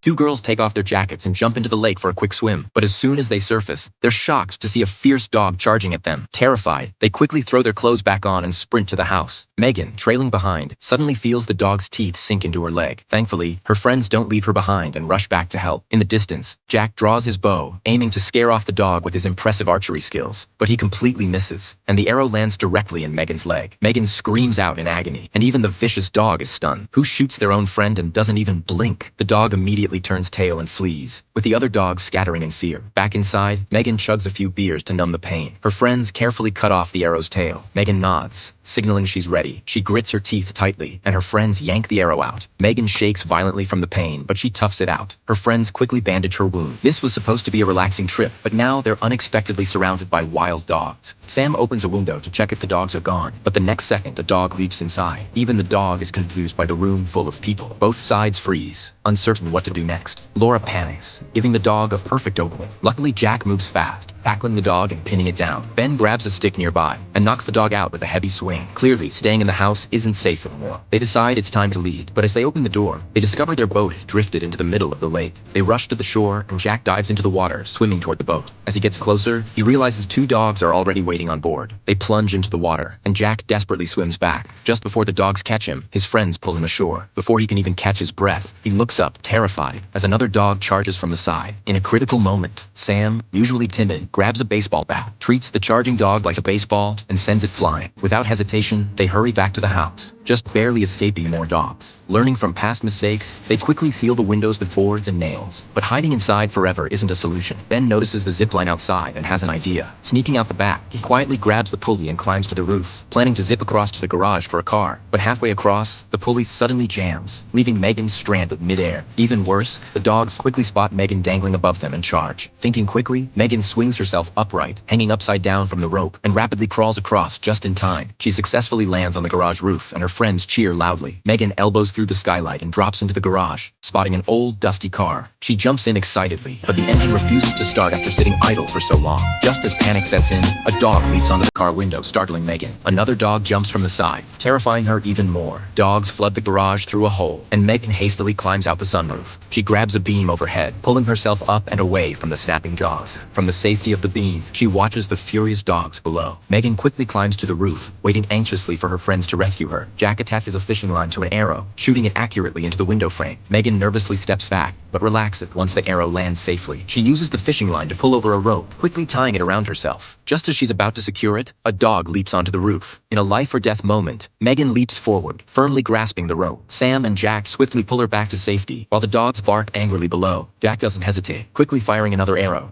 Two girls take off their jackets and jump into the lake for a quick swim, but as soon as they surface, they're shocked to see a fierce dog charging at them. Terrified, they quickly throw their clothes back on and sprint to the house. Megan, trailing behind, suddenly feels the dog's teeth sink into her leg. Thankfully, her friends don't leave her behind and rush back to help. In the distance, Jack draws his bow, aiming to scare off the dog with his impressive archery skills, but he completely misses, and the arrow lands directly in Megan's leg. Megan screams out in agony, and even the vicious dog is stunned. Who shoots their own friend and doesn't even blink? The dog immediately turns tail and flees, with the other dogs scattering in fear. Back inside, Megan chugs a few beers to numb the pain. Her friends carefully cut off the arrow's tail. Megan nods, signaling she's ready. She grits her teeth tightly, and her friends yank the arrow out. Megan shakes violently from the pain, but she toughs it out. Her friends quickly bandage her wound. This was supposed to be a relaxing trip, but now they're unexpectedly surrounded by wild dogs. Sam opens a window to check if the dogs are gone, but the next second a dog leaps inside. Even the dog is confused by the room full of people. Both sides freeze, uncertain what to do next. Laura panics, giving the dog a perfect opening. Luckily, Jack moves fast, tackling the dog and pinning it down. Ben grabs a stick nearby and knocks the dog out with a heavy swing. Clearly, staying in the house isn't safe anymore. They decide it's time to leave, but as they open the door, they discover their boat drifted into the middle of the lake. They rush to the shore, and Jack dives into the water, swimming toward the boat. As he gets closer, he realizes two dogs are already waiting on board. They plunge into the water, and Jack desperately swims back. Just before the dogs catch him, his friends pull him ashore. Before he can even catch his breath, he looks up, terrified, as another dog charges from the side. In a critical moment, Sam, usually timid, grabs a baseball bat, treats the charging dog like a baseball, and sends it flying. Without hesitation, they hurry back to the house, just barely escaping more dogs. Learning from past mistakes, they quickly seal the windows with boards and nails. But hiding inside forever isn't a solution. Ben notices the zip line outside and has an idea. Sneaking out the back, he quietly grabs the pulley and climbs to the roof, planning to zip across to the garage for a car. But halfway across, the pulley suddenly jams, leaving Megan stranded midair. Even worse, the dogs quickly spot Megan dangling above them and charge. Thinking quickly, Megan swings herself upright, hanging upside down from the rope, and rapidly crawls across just in time. She successfully lands on the garage roof, and her friends cheer loudly. Megan elbows through the skylight and drops into the garage, spotting an old, dusty car. She jumps in excitedly, but the engine refuses to start after sitting idle for so long. Just as panic sets in, a dog leaps onto the car window, startling Megan. Another dog jumps from the side, terrifying her even more. Dogs flood the garage through a hole, and Megan hastily climbs out the sunroof. She grabs a beam overhead, pulling herself up and away from the snapping jaws. From the safety of the beam, she watches the furious dogs below. Megan quickly climbs to the roof, waiting anxiously for her friends to rescue her. Jack attaches a fishing line to an arrow, shooting it accurately into the window frame. Megan nervously steps back, but relaxes once the arrow lands safely. She uses the fishing line to pull over a rope, quickly tying it around herself. Just as she's about to secure it, a dog leaps onto the roof. In a life-or-death moment, Megan leaps forward, firmly grasping the rope. Sam and Jack swiftly pull her back to safety, while the dogs bark angrily below. Jack doesn't hesitate, quickly firing another arrow,